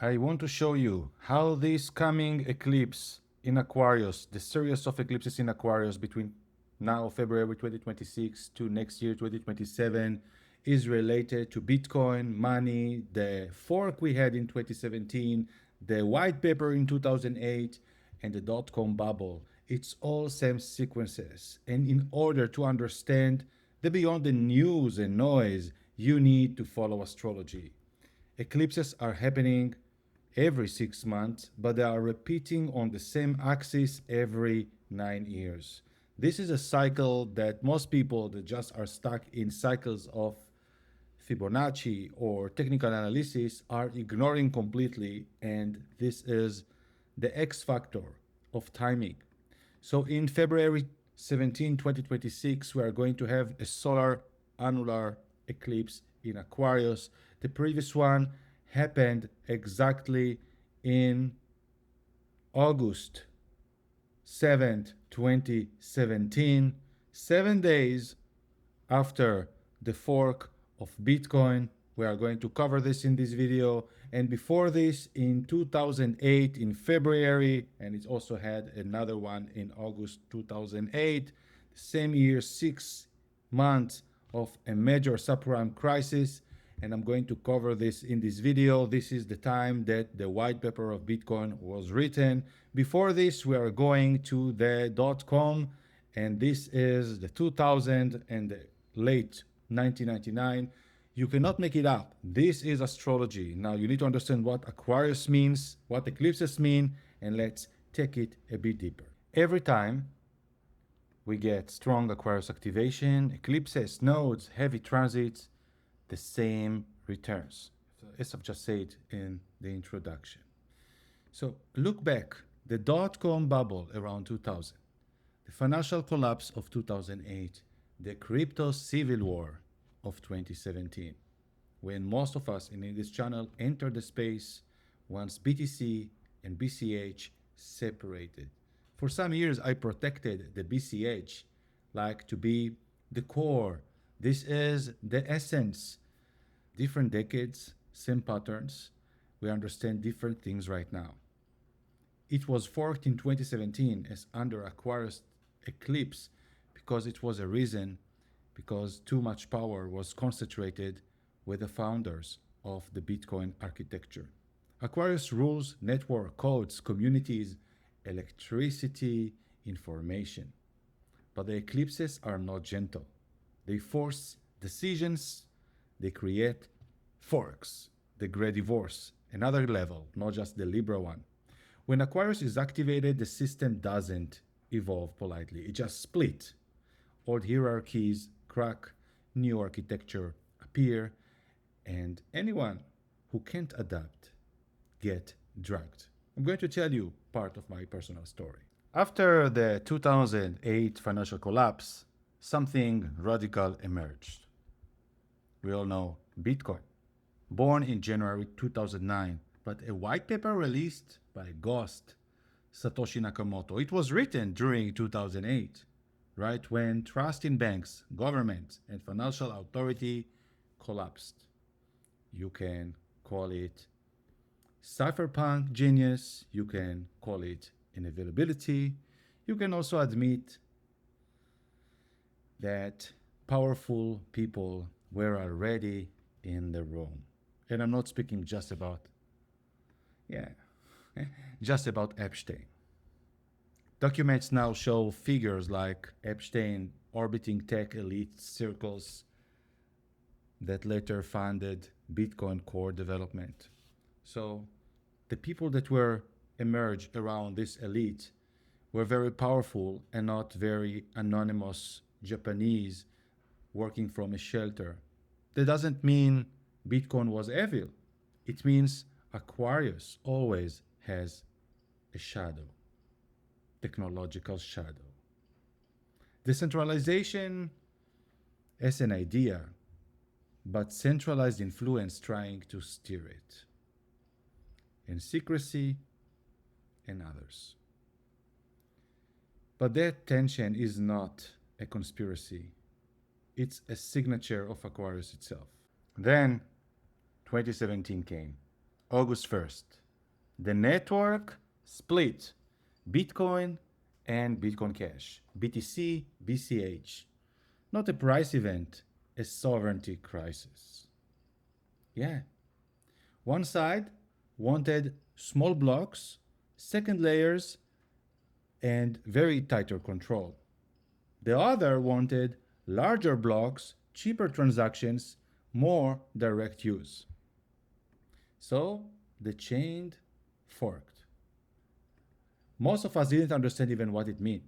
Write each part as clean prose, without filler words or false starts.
I want to show you how this coming eclipse in Aquarius, the series of eclipses in Aquarius between now February 2026 to next year 2027 is related to Bitcoin, money, the fork we had in 2017, the white paper in 2008, and the dot-com bubble. It's all same sequences. And in order to understand the beyond the news and noise, you need to follow astrology. Eclipses are happening every 6 months, but they are repeating on the same axis every 9 years. This is a cycle that most people that just are stuck in cycles of Fibonacci or technical analysis are ignoring completely, and this is the X factor of timing. So in February 17, 2026, we are going to have a solar annular eclipse in Aquarius. The previous one happened exactly in August 7th, 2017, 7 days after the fork of Bitcoin. We are going to cover this in this video. And before this, in 2008, in February, and it also had another one in August 2008, the same year, 6 months of a major subprime crisis. And I'm going to cover this in this video. This is the time that the white paper of Bitcoin was written. Before this, we are going to the .com, and this is the 2000 and the late 1999. You cannot make it up. This is astrology. Now you need to understand what Aquarius means, what eclipses mean, and let's take it a bit deeper. Every time we get strong Aquarius activation, eclipses, nodes, heavy transits, the same returns, as I've just said in the introduction. So look back, the dot-com bubble around 2000, the financial collapse of 2008, the crypto civil war of 2017, when most of us in this channel entered the space once BTC and BCH separated. For some years, I protected the BCH like to be the core. This is the essence. Different decades, same patterns. We understand different things right now. It was forked in 2017 as under Aquarius Eclipse because it was a reason, because too much power was concentrated with the founders of the Bitcoin architecture. Aquarius rules network, codes, communities, electricity, information. But the eclipses are not gentle. They force decisions, they create forks, the great divorce, another level, not just the Libra one. When Aquarius is activated, the system doesn't evolve politely. It just split. Old hierarchies crack, new architecture appear, and anyone who can't adapt get dragged. I'm going to tell you part of my personal story. After the 2008 financial collapse, something radical emerged. We all know Bitcoin, born in January 2009, but a white paper released by Ghost Satoshi Nakamoto. It was written during 2008, right when trust in banks, government, and financial authority collapsed. You can call it cypherpunk genius, you can call it inevitability, you can also admit that powerful people were already in the room. And I'm not speaking just about Epstein. Documents now show figures like Epstein orbiting tech elite circles that later funded Bitcoin core development. So the people that were emerged around this elite were very powerful and not very anonymous Japanese working from a shelter. That doesn't mean Bitcoin was evil. It means Aquarius always has a shadow, technological shadow. Decentralization as an idea, but centralized influence trying to steer it. And secrecy and others. But that tension is not a conspiracy. It's a signature of Aquarius itself. Then 2017 came. August 1st. The network split Bitcoin and Bitcoin Cash, BTC, BCH. Not a price event, a sovereignty crisis. Yeah. One side wanted small blocks, second layers, and very tighter control. The other wanted larger blocks, cheaper transactions, more direct use. So the chain forked. Most of us didn't understand even what it meant.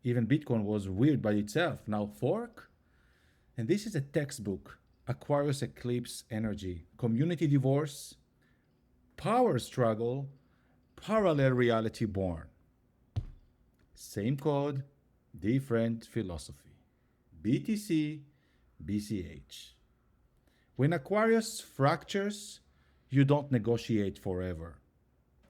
Even Bitcoin was weird by itself. Now fork? And this is a textbook, Aquarius Eclipse energy, community divorce, power struggle, parallel reality born. Same code, different philosophy. BTC, BCH. When Aquarius fractures, you don't negotiate forever.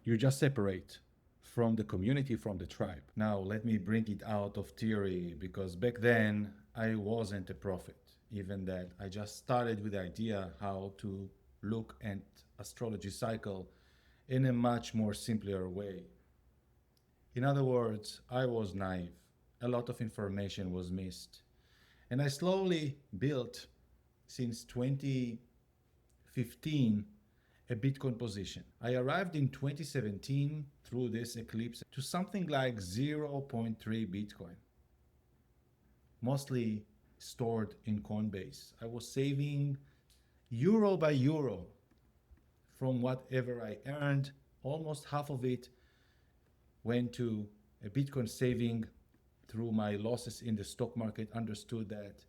You just separate from the community, from the tribe. Now, let me bring it out of theory because back then I wasn't a prophet. Even that, I just started with the idea how to look at astrology cycle in a much more simpler way. In other words, I was naive. A lot of information was missed. And I slowly built, since 2015, a Bitcoin position. I arrived in 2017 through this eclipse to something like zero point 0.3 Bitcoin, mostly stored in Coinbase. I was saving euro by euro from whatever I earned. Almost half of it went to a Bitcoin saving through my losses in the stock market. Understood that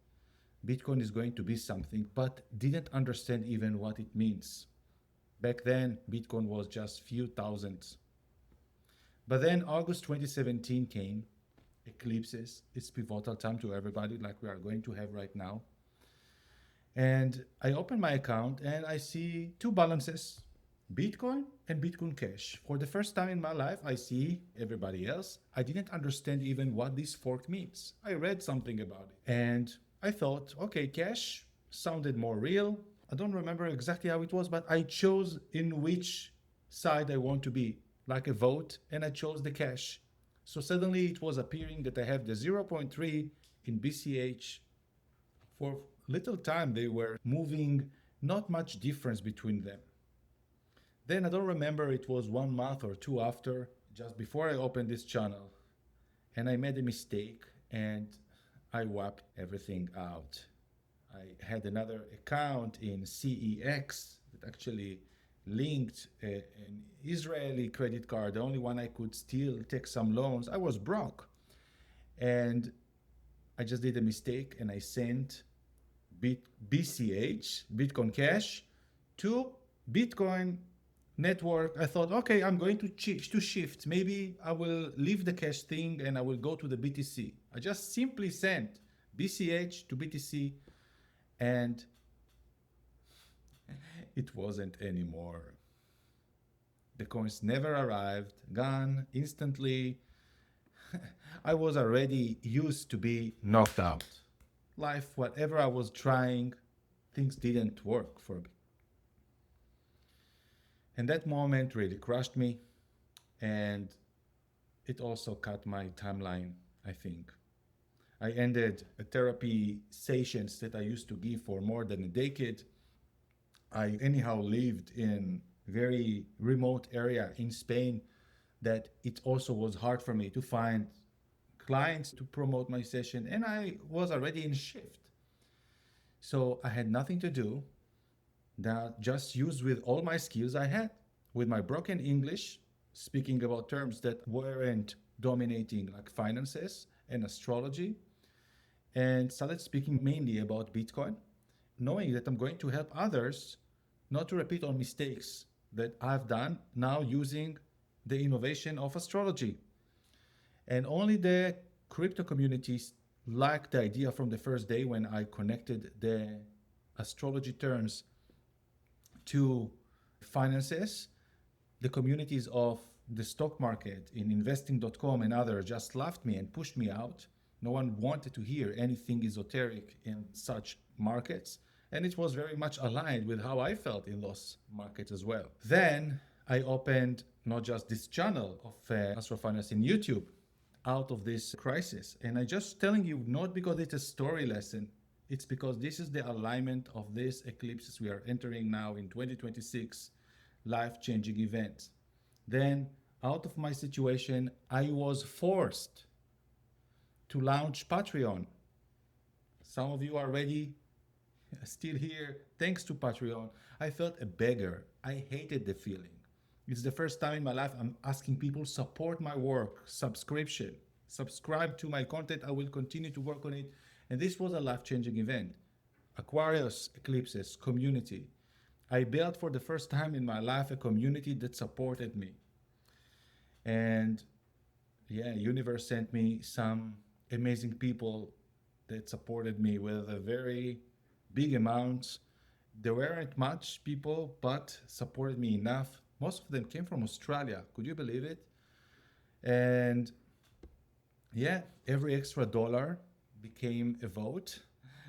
Bitcoin is going to be something, but didn't understand even what it means. Back then, Bitcoin was just few thousands. But then August 2017 came, eclipses. It's pivotal time to everybody like we are going to have right now. And I open my account and I see two balances, Bitcoin and Bitcoin Cash. For the first time in my life, I see everybody else. I didn't understand even what this fork means. I read something about it and I thought, okay, cash sounded more real. I don't remember exactly how it was, but I chose in which side I want to be, like a vote, and I chose the cash. So suddenly it was appearing that I have the 0.3 in BCH. For little time, they were moving, not much difference between them. Then I don't remember, it was 1 month or two after, just before I opened this channel, and I made a mistake and I wiped everything out. I had another account in CEX that actually linked an Israeli credit card, the only one I could still take some loans. I was broke. And I just did a mistake and I sent BCH, Bitcoin Cash, to Bitcoin network. I thought, okay, I'm going to shift. Maybe I will leave the cash thing and I will go to the BTC. I just simply sent BCH to BTC and it wasn't anymore. The coins never arrived, gone instantly. I was already used to be knocked out. Life, whatever I was trying, things didn't work for me. And that moment really crushed me, and it also cut my timeline, I think. I ended a therapy sessions that I used to give for more than a decade. I anyhow lived in very remote area in Spain that it also was hard for me to find clients to promote my session, and I was already in shift. So I had nothing to do that just use with all my skills I had with my broken English, speaking about terms that weren't dominating like finances and astrology, and started speaking mainly about Bitcoin, knowing that I'm going to help others not to repeat all mistakes that I've done now using the innovation of astrology. And only the crypto communities liked the idea from the first day when I connected the astrology terms to finances. The communities of the stock market in investing.com and others just laughed me and pushed me out. No one wanted to hear anything esoteric in such markets. And it was very much aligned with how I felt in those markets as well. Then I opened not just this channel of Astro-Finance in YouTube out of this crisis. And I just telling you, not because it's a story lesson, it's because this is the alignment of these eclipses we are entering now in 2026, life-changing events. Then out of my situation, I was forced to launch Patreon. Some of you are already still here thanks to Patreon. I felt a beggar. I hated the feeling. It's the first time in my life I'm asking people support my work, subscription, subscribe to my content. I will continue to work on it. And this was a life-changing event. Aquarius Eclipses community. I built for the first time in my life a community that supported me. And yeah, universe sent me some amazing people that supported me with a very big amounts. There weren't much people, but supported me enough. Most of them came from Australia. Could you believe it? And yeah, every extra dollar became a vote,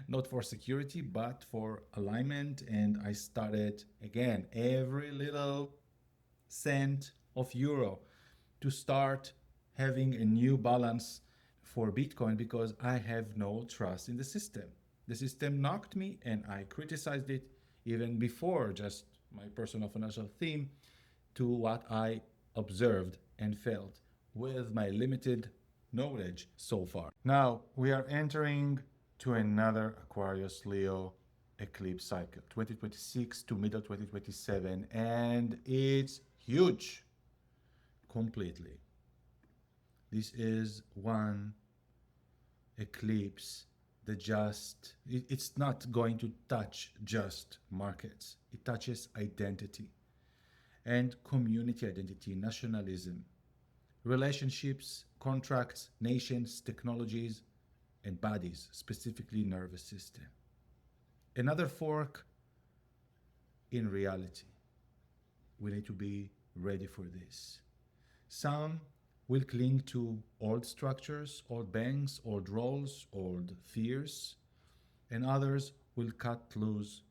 not for security, but for alignment. And I started again, every little cent of euro to start having a new balance for Bitcoin because I have no trust in the system. The system knocked me and I criticized it even before just my personal financial theme to what I observed and felt with my limited knowledge so far. Now we are entering to another Aquarius Leo eclipse cycle, 2026 to middle 2027, and it's huge completely. This is one eclipse that it's not going to touch just markets. It touches identity and community identity, nationalism, relationships, contracts, nations, technologies, and bodies, specifically nervous system. Another fork in reality. We need to be ready for this. Some will cling to old structures, old banks, old roles, old fears, and others will cut loose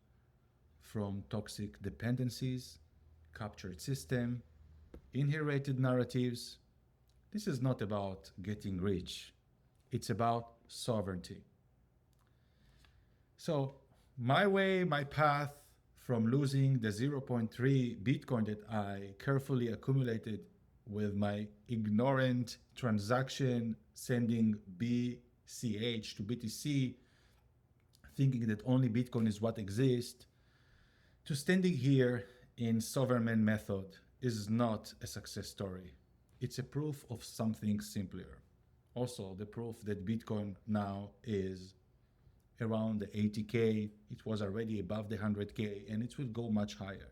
from toxic dependencies, captured system, inherited narratives. This is not about getting rich. It's about sovereignty. So my way, my path from losing the 0.3 Bitcoin that I carefully accumulated with my ignorant transaction, sending BCH to BTC, thinking that only Bitcoin is what exists, to standing here in sovereign method is not a success story. It's a proof of something simpler. Also, the proof that Bitcoin now is around the 80K. It was already above the 100K and it will go much higher.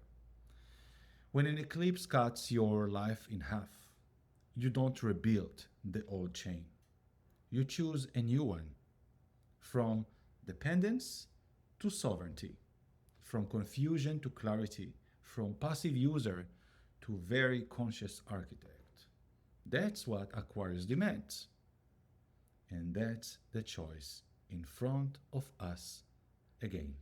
When an eclipse cuts your life in half, you don't rebuild the old chain. You choose a new one, from dependence to sovereignty, from confusion to clarity, from passive user to very conscious architect. That's what Aquarius demands. And that's the choice in front of us again.